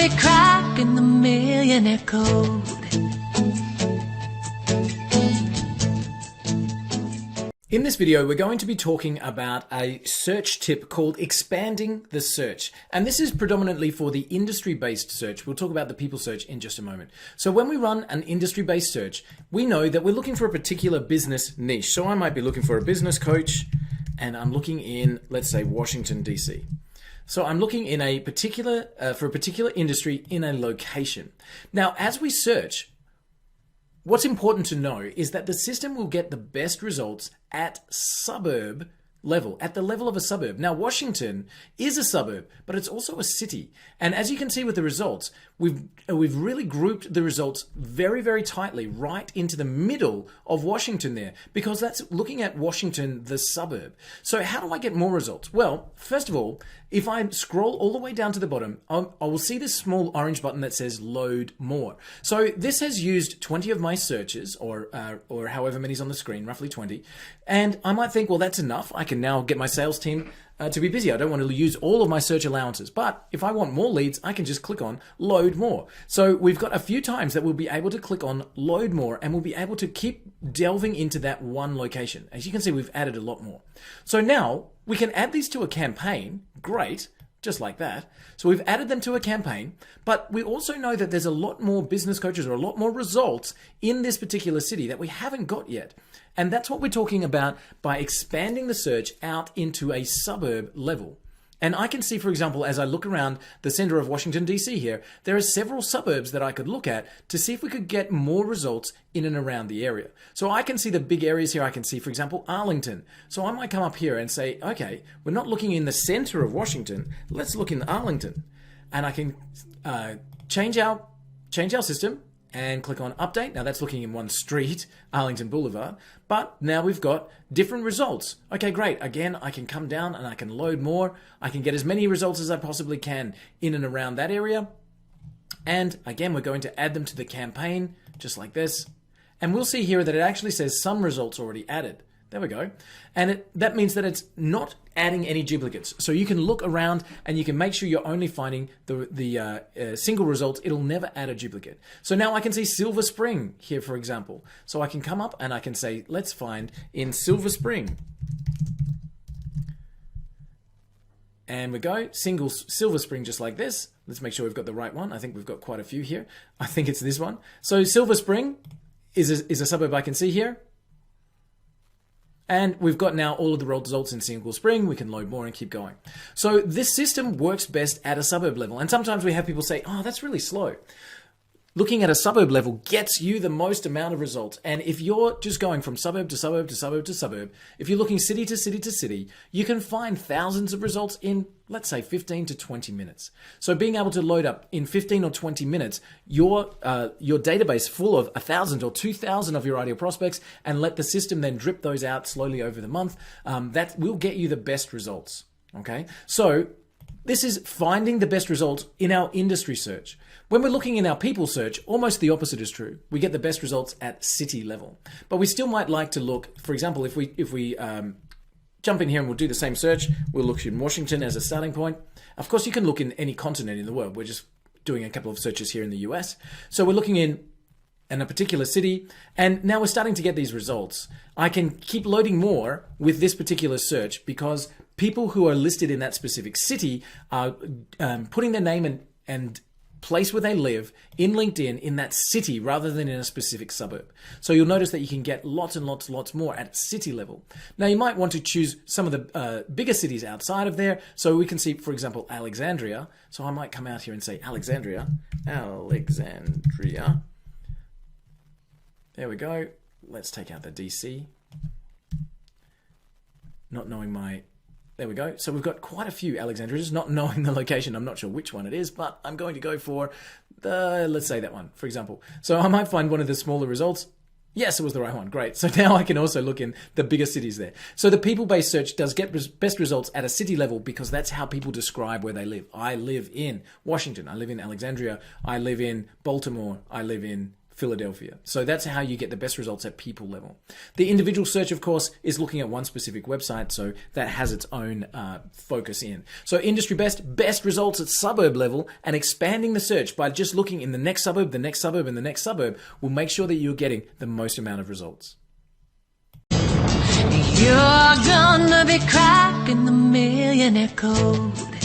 be cracking the millionaire code. In this video, we're going to be talking about a search tip called expanding the search. And this is predominantly for the industry-based search. We'll talk about the people search in just a moment. So when we run an industry-based search, we know that we're looking for a particular business niche. So I might be looking for a business coach, and I'm looking in, let's say, Washington, DC. So I'm looking in a particular, for a particular industry in a location. Now, as we search, what's important to know is that the system will get the best results at suburb level, at the level of a suburb. Now, Washington is a suburb, but it's also a city. And as you can see with the results, we've really grouped the results very, very tightly right into the middle of Washington there, because that's looking at Washington, the suburb. So how do I get more results? Well, first of all, if I scroll all the way down to the bottom, I will see this small orange button that says load more. So this has used 20 of my searches, or however many's on the screen, roughly 20. And I might think, well, that's enough. I can now get my sales team to be busy. I don't want to use all of my search allowances, but if I want more leads, I can just click on load more. So we've got a few times that we'll be able to click on load more, and we'll be able to keep delving into that one location. As you can see, we've added a lot more. So now we can add these to a campaign. Great. Just like that. So we've added them to a campaign, but we also know that there's a lot more business coaches or a lot more results in this particular city that we haven't got yet. And that's what we're talking about by expanding the search out into a suburb level. And I can see, for example, as I look around the center of Washington, DC here, there are several suburbs that I could look at to see if we could get more results in and around the area. So I can see the big areas here. I can see, for example, Arlington. So I might come up here and say, okay, we're not looking in the center of Washington. Let's look in Arlington. And I can change our system and click on update. Now that's looking in one street, Arlington Boulevard, but now we've got different results. Okay, great. Again, I can come down and I can load more. I can get as many results as I possibly can in and around that area. And again, we're going to add them to the campaign, just like this. And we'll see here that it actually says some results already added. There we go. And that means that it's not adding any duplicates. So you can look around and you can make sure you're only finding the single results. It'll never add a duplicate. So now I can see Silver Spring here, for example. So I can come up and I can say, let's find in Silver Spring. And we go, Silver Spring, just like this. Let's make sure we've got the right one. I think we've got quite a few here. I think it's this one. So Silver Spring is a suburb I can see here. And we've got now all of the results in Silver Spring. We can load more and keep going. So this system works best at a suburb level. And sometimes we have people say, oh, that's really slow. Looking at a suburb level gets you the most amount of results. And if you're just going from suburb to suburb to suburb to suburb, if you're looking city to city to city, you can find thousands of results in, let's say, 15 to 20 minutes. So being able to load up in 15 or 20 minutes your database full of 1,000 or 2,000 of your ideal prospects and let the system then drip those out slowly over the month, that will get you the best results. Okay, so this is finding the best results in our industry search. When we're looking in our people search, almost the opposite is true. We get the best results at city level. But we still might like to look, for example, if we jump in here and we'll do the same search, we'll look in Washington as a starting point. Of course, you can look in any continent in the world. We're just doing a couple of searches here in the US. So we're looking in a particular city, and now we're starting to get these results. I can keep loading more with this particular search because people who are listed in that specific city are putting their name and place where they live in LinkedIn in that city rather than in a specific suburb. So you'll notice that you can get lots and lots more at city level. Now you might want to choose some of the bigger cities outside of there. So we can see, for example, Alexandria. So I might come out here and say Alexandria. There we go. Let's take out the DC. Not knowing my... There we go. So we've got quite a few Alexandrias, not knowing the location. I'm not sure which one it is, but I'm going to go for let's say that one, for example. So I might find one of the smaller results. Yes, it was the right one. Great. So now I can also look in the bigger cities there. So the people-based search does get best results at a city level because that's how people describe where they live. I live in Washington. I live in Alexandria. I live in Baltimore. I live in Philadelphia. So that's how you get the best results at people level. The individual search, of course, is looking at one specific website, so that has its own focus in. So industry best results at suburb level, and expanding the search by just looking in the next suburb, the next suburb, and the next suburb will make sure that you're getting the most amount of results. You're gonna be cracking the millionaire code.